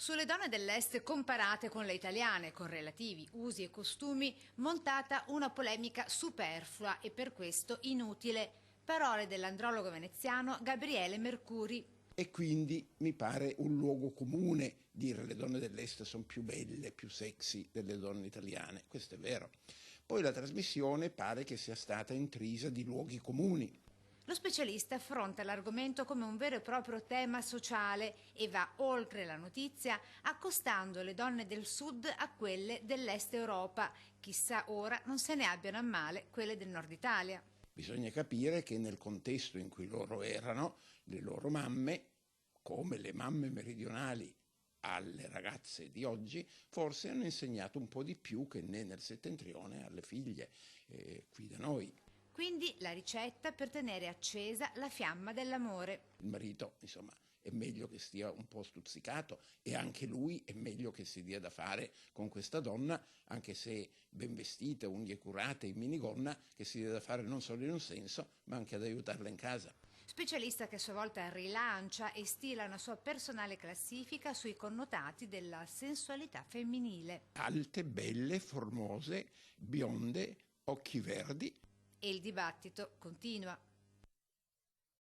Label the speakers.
Speaker 1: Sulle donne dell'Est comparate con le italiane, con relativi usi e costumi, montata una polemica superflua e per questo inutile. Parole dell'andrologo veneziano Gabriele Mercuri.
Speaker 2: E quindi mi pare un luogo comune dire le donne dell'Est sono più belle, più sexy delle donne italiane. Questo è vero. Poi la trasmissione pare che sia stata intrisa di luoghi comuni.
Speaker 1: Lo specialista affronta l'argomento come un vero e proprio tema sociale e va oltre la notizia accostando le donne del sud a quelle dell'est Europa. Chissà ora non se ne abbiano a male quelle del nord Italia.
Speaker 2: Bisogna capire che nel contesto in cui loro erano, le loro mamme, come le mamme meridionali alle ragazze di oggi, forse hanno insegnato un po' di più che nel settentrione alle figlie qui da noi.
Speaker 1: Quindi la ricetta per tenere accesa la fiamma dell'amore.
Speaker 2: Il marito, insomma, è meglio che stia un po' stuzzicato e anche lui è meglio che si dia da fare con questa donna, anche se ben vestita, unghie curate, in minigonna, che si dia da fare non solo in un senso, ma anche ad aiutarla in casa.
Speaker 1: Specialista che a sua volta rilancia e stila una sua personale classifica sui connotati della sensualità femminile.
Speaker 2: Alte, belle, formose, bionde, occhi verdi.
Speaker 1: E il dibattito continua.